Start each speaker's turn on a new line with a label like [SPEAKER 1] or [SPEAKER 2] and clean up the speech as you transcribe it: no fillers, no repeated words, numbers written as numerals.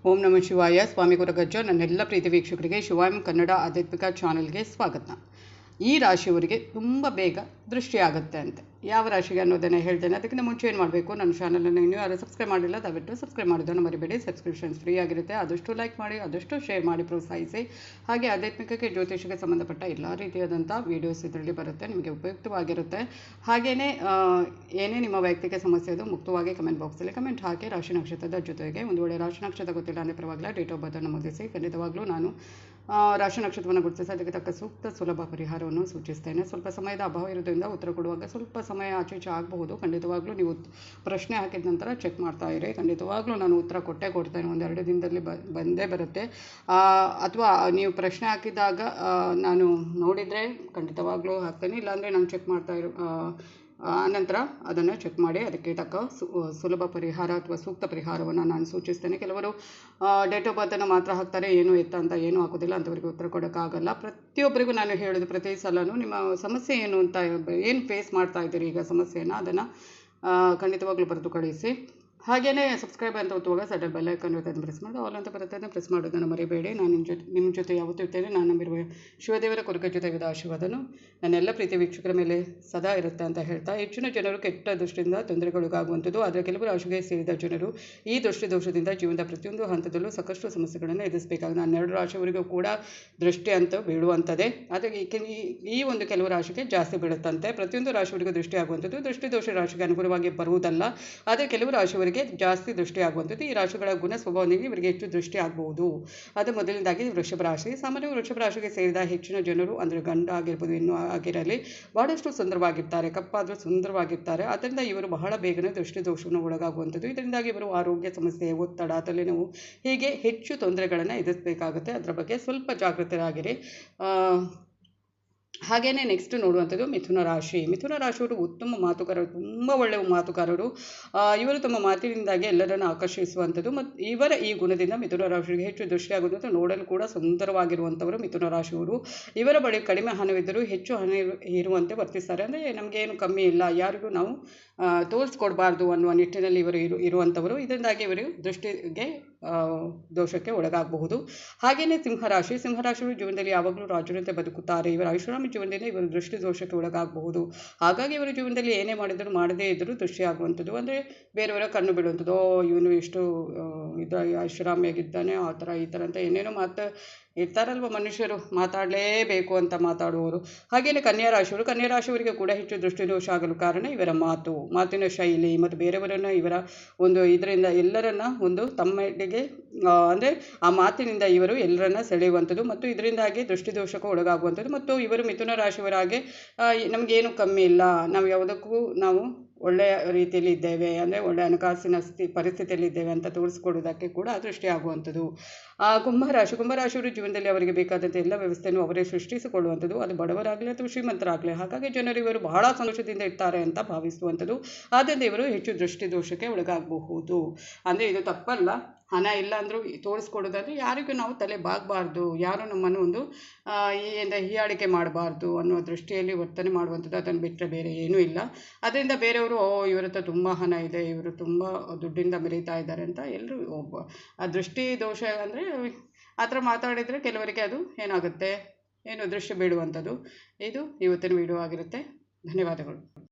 [SPEAKER 1] ಓಂ ನಮಃ ಶಿವಾಯ. ಸ್ವಾಮಿ ಗುರುಗಜ್ಜ. ನನ್ನೆಲ್ಲ ಪ್ರೀತಿ ವೀಕ್ಷಕರಿಗೆ ಶಿವಾಯಂ ಕನ್ನಡ ಆಧ್ಯಾತ್ಮಿಕ ಚಾನಲ್ಗೆ ಸ್ವಾಗತ. ಈ ರಾಶಿಯವರಿಗೆ ತುಂಬ ಬೇಗ ದೃಷ್ಟಿಯಾಗುತ್ತೆ ಅಂತೆ. ಯಾವ ರಾಶಿಗೆ ಅನ್ನೋದನ್ನು ಹೇಳ್ತೇನೆ. ಅದಕ್ಕಿಂತ ಮುಂಚೆ ಏನು ಮಾಡಬೇಕು, ನನ್ನ ಚಾನಲನ್ನು ಇನ್ನೂ ಯಾರು ಸಬ್ಸ್ಕ್ರೈಬ್ ಮಾಡಿಲ್ಲ, ದಯವಿಟ್ಟು ಸಬ್ಸ್ಕ್ರೈಬ್ ಮಾಡೋದನ್ನು ಮರಿಬೇಡಿ. ಸಬ್ಸ್ಕ್ರಿಪ್ಷನ್ಸ್ ಫ್ರೀ ಆಗಿರುತ್ತೆ. ಆದಷ್ಟು ಲೈಕ್ ಮಾಡಿ, ಆದಷ್ಟು ಶೇರ್ ಮಾಡಿ, ಪ್ರೋತ್ಸಾಹಿಸಿ. ಹಾಗೆ ಆಧ್ಯಾತ್ಮಿಕಕ್ಕೆ, ಜ್ಯೋತಿಷಕ್ಕೆ ಸಂಬಂಧಪಟ್ಟ ಎಲ್ಲ ರೀತಿಯಾದಂಥ ವೀಡಿಯೋಸ್ ಇದರಲ್ಲಿ ಬರುತ್ತೆ, ನಿಮಗೆ ಉಪಯುಕ್ತವಾಗಿರುತ್ತೆ. ಹಾಗೆಯೇ ಏನೇ ನಿಮ್ಮ ವೈಯಕ್ತಿಕ ಸಮಸ್ಯೆ ಅದು ಮುಕ್ತವಾಗಿ ಕಮೆಂಟ್ ಬಾಕ್ಸಲ್ಲಿ ಕಮೆಂಟ್ ಹಾಕಿ. ರಾಶಿ ನಕ್ಷತ್ರದ ಜೊತೆಗೆ ಒಂದು ವೇಳೆ ರಾಶಿ ನಕ್ಷತ್ರ ಗೊತ್ತಿಲ್ಲ ಅಂದರೆ ಪರವಾಗಿಲ್ಲ, ಡೇಟ್ ಆಫ್ ಬರ್ತ್ ನಮೂದಿಸಿ. ಖಂಡಿತವಾಗ್ಲೂ ನಾನು ರಾಶಿ ನಕ್ಷತ್ರವನ್ನು ಗುರುತಿಸಿ ಅದಕ್ಕೆ ತಕ್ಕ ಸೂಕ್ತ ಸುಲಭ ಪರಿಹಾರವನ್ನು ಸೂಚಿಸ್ತೇನೆ. ಸ್ವಲ್ಪ ಸಮಯದ ಅಭಾವ ಇರೋದ್ರಿಂದ ಉತ್ತರ ಕೊಡುವಾಗ ಸ್ವಲ್ಪ ಸಮಯ ಆಚೆ ಈಚೆ ಆಗಬಹುದು. ಖಂಡಿತವಾಗ್ಲೂ ನೀವು ಪ್ರಶ್ನೆ ಹಾಕಿದ ನಂತರ ಚೆಕ್ ಮಾಡ್ತಾ ಇರಿ. ಖಂಡಿತವಾಗ್ಲೂ ನಾನು ಉತ್ತರ ಕೊಡ್ತೇನೆ. ಒಂದೆರಡು ದಿನದಲ್ಲಿ ಬಂದೇ ಬರುತ್ತೆ. ಅಥವಾ ನೀವು ಪ್ರಶ್ನೆ ಹಾಕಿದಾಗ ನಾನು ನೋಡಿದರೆ ಖಂಡಿತವಾಗ್ಲೂ ಹಾಕ್ತೇನೆ, ಇಲ್ಲಾಂದರೆ ನಾನು ಚೆಕ್ ಮಾಡ್ತಾ ಆನಂತರ ಅದನ್ನು ಚೆಕ್ ಮಾಡಿ ಅದಕ್ಕೆ ತಕ್ಕ ಸುಲಭ ಪರಿಹಾರ ಅಥವಾ ಸೂಕ್ತ ಪರಿಹಾರವನ್ನು ನಾನು ಸೂಚಿಸ್ತೇನೆ. ಕೆಲವರು ಡೇಟ್ ಆಫ್ ಬರ್ತನ್ನು ಮಾತ್ರ ಹಾಕ್ತಾರೆ, ಏನು ಎತ್ತ ಅಂತ ಏನೂ ಹಾಕೋದಿಲ್ಲ, ಅಂಥವರಿಗೆ ಉತ್ತರ ಕೊಡೋಕ್ಕಾಗಲ್ಲ. ಪ್ರತಿಯೊಬ್ಬರಿಗೂ ನಾನು ಹೇಳೋದು, ಪ್ರತಿ ಸಲನೂ ನಿಮ್ಮ ಸಮಸ್ಯೆ ಏನು ಅಂತ, ಏನು ಫೇಸ್ ಮಾಡ್ತಾ ಇದ್ದೀರಿ ಈಗ ಸಮಸ್ಯೆಯನ್ನು, ಅದನ್ನು ಖಂಡಿತವಾಗ್ಲೂ ಬರೆದು ಕಳಿಸಿ. ಹಾಗೆಯೇ ಸಬ್ಸ್ಕ್ರೈಬ್ ಅಂತ ಒತ್ತುವಾಗ ಸಡನ್ ಬೆಲ್ ಐಕಾನ್ ಇರುತ್ತೆ, ಅದನ್ನು ಪ್ರೆಸ್ ಮಾಡಿ. ಆಲ್ ಅಂತ ಬರುತ್ತೆ, ಅದನ್ನು ಪ್ರೆಸ್ ಮಾಡೋದನ್ನು ಮರಿಬೇಡಿ. ನಾನು ನಿಮ್ಮ ಜೊತೆ ಯಾವತ್ತೂ ಇರ್ತೇನೆ. ನಾನು ನಂಬಿರುವ ಶಿವದೇವರ ಕುರುಗಜ್ಜ ದೈವದ ಆಶೀರ್ವಾದನು ನನ್ನೆಲ್ಲ ಪ್ರೀತಿ ವೀಕ್ಷಕರ ಮೇಲೆ ಸದಾ ಇರುತ್ತೆ ಅಂತ ಹೇಳ್ತಾ, ಹೆಚ್ಚಿನ ಜನರು ಕೆಟ್ಟ ದೃಷ್ಟಿಯಿಂದ ತೊಂದರೆಗೊಳಗಾಗುವಂಥದ್ದು. ಆದರೆ ಕೆಲವು ರಾಶಿಗೆ ಸೇರಿದ ಜನರು ಈ ದೋಷದಿಂದ ಜೀವನದ ಪ್ರತಿಯೊಂದು ಹಂತದಲ್ಲೂ ಸಾಕಷ್ಟು ಸಮಸ್ಯೆಗಳನ್ನು ಎದುರಿಸಬೇಕಾಗುತ್ತೆ. 12 ರಾಶಿಯವರಿಗೂ ಕೂಡ ದೃಷ್ಟಿ ಅಂತ ಬೀಳುವಂಥದ್ದೇ. ಆದರೆ ಈ ಒಂದು ಕೆಲವು ರಾಶಿಗೆ ಜಾಸ್ತಿ ಬೀಳುತ್ತಂತೆ. ಪ್ರತಿಯೊಂದು ರಾಶಿಯವರಿಗೂ ದೃಷ್ಟಿ ಆಗುವಂಥದ್ದು ದೃಷ್ಟಿ ದೋಷ ರಾಶಿಗೆ ಅನುಗುಣವಾಗಿ ಬರುವುದಲ್ಲ. ಆದರೆ ಕೆಲವು ರಾಶಿಯವರಿಗೆ ಜಾಸ್ತಿ ದೃಷ್ಟಿ ಆಗುವಂಥದ್ದು. ಈ ರಾಶಿಗಳ ಗುಣ ಸ್ವಭಾವದಿಂದ ಇವರಿಗೆ ಹೆಚ್ಚು ದೃಷ್ಟಿ ಆಗಬಹುದು. ಅದು ಮೊದಲನೇದಾಗಿ ವೃಷಭ ರಾಶಿ. ಸಾಮಾನ್ಯ ವೃಷಭ ರಾಶಿಗೆ ಸೇರಿದ ಹೆಚ್ಚಿನ ಜನರು, ಅಂದರೆ ಗಂಡ ಆಗಿರ್ಬೋದು, ಇನ್ನೂ ಆಗಿರಲಿ, ಬಹಳಷ್ಟು ಸುಂದರವಾಗಿರ್ತಾರೆ, ಕಪ್ಪಾದರೂ ಸುಂದರವಾಗಿರ್ತಾರೆ. ಆದ್ದರಿಂದ ಇವರು ಬಹಳ ಬೇಗನೆ ದೃಷ್ಟಿ ದೋಷವನ್ನು ಒಳಗಾಗುವಂಥದ್ದು. ಇದರಿಂದಾಗಿ ಇವರು ಆರೋಗ್ಯ ಸಮಸ್ಯೆ, ಒತ್ತಡ, ತಲೆನೋವು ಹೀಗೆ ಹೆಚ್ಚು ತೊಂದರೆಗಳನ್ನು ಎದುರಿಸಬೇಕಾಗುತ್ತೆ. ಅದರ ಬಗ್ಗೆ ಸ್ವಲ್ಪ ಜಾಗೃತರಾಗಿರಿ. ಹಾಗೆಯೇ ನೆಕ್ಸ್ಟ್ ನೋಡುವಂಥದ್ದು ಮಿಥುನ ರಾಶಿ. ಮಿಥುನ ರಾಶಿಯವರು ಉತ್ತಮ ಮಾತುಗಾರರು, ತುಂಬ ಒಳ್ಳೆಯ ಮಾತುಗಾರರು. ಇವರು ತಮ್ಮ ಮಾತಿನಿಂದಾಗಿ ಎಲ್ಲರನ್ನು ಆಕರ್ಷಿಸುವಂಥದ್ದು. ಮತ್ತು ಇವರ ಈ ಗುಣದಿಂದ ಮಿಥುನ ರಾಶಿಗೆ ಹೆಚ್ಚು ದೃಷ್ಟಿಯಾಗುವಂಥ, ನೋಡಲು ಕೂಡ ಸುಂದರವಾಗಿರುವಂಥವರು ಮಿಥುನ ರಾಶಿಯವರು. ಇವರ ಬಳಿ ಕಡಿಮೆ ಹಣವಿದ್ದರೂ ಹೆಚ್ಚು ಹಣ ಇರುವಂತೆ ವರ್ತಿಸ್ತಾರೆ. ಅಂದರೆ ನಮಗೇನು ಕಮ್ಮಿ ಇಲ್ಲ, ಯಾರಿಗೂ ನಾವು ತೋರಿಸ್ಕೊಡ್ಬಾರ್ದು ಅನ್ನುವ ನಿಟ್ಟಿನಲ್ಲಿ ಇವರು ಇರುವಂಥವರು. ಇದರಿಂದಾಗಿ ಇವರು ದೃಷ್ಟಿಗೆ ದೋಷಕ್ಕೆ ಒಳಗಾಗಬಹುದು. ಹಾಗೆಯೇ ಸಿಂಹರಾಶಿ. ಸಿಂಹರಾಶಿಯವರು ಜೀವನದಲ್ಲಿ ಯಾವಾಗಲೂ ರಾಜರಂತೆ ಬದುಕುತ್ತಾರೆ. ಇವರ ಐಷಾರಾಮಿ ಜೀವನದಿಂದ ಇವರು ದೃಷ್ಟಿ ದೋಷಕ್ಕೆ ಒಳಗಾಗಬಹುದು. ಹಾಗಾಗಿ ಇವರು ಜೀವನದಲ್ಲಿ ಏನೇ ಮಾಡಿದರೂ ಮಾಡದೇ ಇದ್ದರೂ ದೃಷ್ಟಿ ಆಗುವಂಥದ್ದು. ಅಂದರೆ ಬೇರೆಯವರ ಕಣ್ಣು ಬಿಡುವಂಥದ್ದು, ಇವನು ಎಷ್ಟು ಐಷಾರಾಮಿಯಾಗಿದ್ದಾನೆ, ಆ ಥರ ಈ ಥರ ಅಂತ ಏನೇನೋ ಇರ್ತಾರಲ್ವ ಮನುಷ್ಯರು, ಮಾತಾಡಲೇಬೇಕು ಅಂತ ಮಾತಾಡುವವರು. ಹಾಗೆಯೇ ಕನ್ಯಾ ರಾಶಿಯವರು. ಕನ್ಯಾ ರಾಶಿಯವರಿಗೆ ಕೂಡ ಹೆಚ್ಚು ದೃಷ್ಟಿದೋಷ ಆಗಲು ಕಾರಣ ಇವರ ಮಾತಿನ ಶೈಲಿ ಮತ್ತು ಬೇರೆಯವರನ್ನು ಇವರ ಒಂದು ಇದರಿಂದ ಎಲ್ಲರನ್ನ ಒಂದು ತಮ್ಮೆಡೆಗೆ ಅಂದರೆ ಆ ಮಾತಿನಿಂದ ಇವರು ಎಲ್ಲರನ್ನ ಸೆಳೆಯುವಂಥದ್ದು ಮತ್ತು ಇದರಿಂದಾಗಿ ದೃಷ್ಟಿದೋಷಕ್ಕೆ ಒಳಗಾಗುವಂಥದ್ದು. ಮತ್ತು ಇವರು ಮಿಥುನ ರಾಶಿಯವರಾಗೆ ನಮಗೇನು ಕಮ್ಮಿ ಇಲ್ಲ, ನಾವು ಯಾವುದಕ್ಕೂ ನಾವು ಒಳ್ಳೆಯ ರೀತಿಯಲ್ಲಿ ಇದ್ದೇವೆ, ಅಂದರೆ ಒಳ್ಳೆಯ ಹಣಕಾಸಿನ ಪರಿಸ್ಥಿತಿಯಲ್ಲಿ ಇದ್ದೇವೆ ಅಂತ ತೋರಿಸ್ಕೊಡೋದಕ್ಕೆ ಕೂಡ ದೃಷ್ಟಿ ಆಗುವಂಥದ್ದು. ಕುಂಭರಾಶಿಯವರು ಜೀವನದಲ್ಲಿ ಅವರಿಗೆ ಬೇಕಾದಂಥ ಎಲ್ಲ ವ್ಯವಸ್ಥೆಯನ್ನು ಅವರೇ ಸೃಷ್ಟಿಸಿಕೊಳ್ಳುವಂಥದ್ದು. ಅದು ಬಡವರಾಗಲಿ ಅಥವಾ ಶ್ರೀಮಂತರಾಗಲಿ. ಹಾಗಾಗಿ ಜನರು ಇವರು ಬಹಳ ಸಂತೋಷದಿಂದ ಇರ್ತಾರೆ ಅಂತ ಭಾವಿಸುವಂಥದ್ದು. ಆದ್ದರಿಂದ ಇವರು ಹೆಚ್ಚು ದೃಷ್ಟಿ ದೋಷಕ್ಕೆ ಒಳಗಾಗಬಹುದು. ಅಂದರೆ ಇದು ತಪ್ಪಲ್ಲ, ಹಣ ಇಲ್ಲ ಅಂದರೂ ತೋರಿಸ್ಕೊಡೋದಾದರೆ ಯಾರಿಗೂ ನಾವು ತಲೆ ಬಾಗಬಾರ್ದು, ಯಾರು ನಮ್ಮನ್ನು ಒಂದು ಹೀಯಾಳಿಕೆ ಮಾಡಬಾರ್ದು ಅನ್ನುವ ದೃಷ್ಟಿಯಲ್ಲಿ ವರ್ತನೆ ಮಾಡುವಂಥದ್ದು. ಅದನ್ನು ಬಿಟ್ಟರೆ ಬೇರೆ ಏನೂ ಇಲ್ಲ. ಅದರಿಂದ ಬೇರೆಯವರು ಇವ್ರ ಹತ್ರ ತುಂಬ ಹಣ ಇದೆ, ಇವರು ತುಂಬ ದುಡ್ಡಿಂದ ಮೆರೀತಾ ಇದ್ದಾರೆ ಅಂತ ಎಲ್ಲರೂ ಆ ದೃಷ್ಟಿ ದೋಷ ಅಂದರೆ ಆ ಥರ ಮಾತಾಡಿದರೆ ಕೆಲವರಿಗೆ ಅದು ಏನಾಗುತ್ತೆ, ದೃಷ್ಟಿ ಬೀಳುವಂಥದ್ದು. ಇದು ಇವತ್ತಿನ ವಿಡಿಯೋ ಆಗಿರುತ್ತೆ. ಧನ್ಯವಾದಗಳು.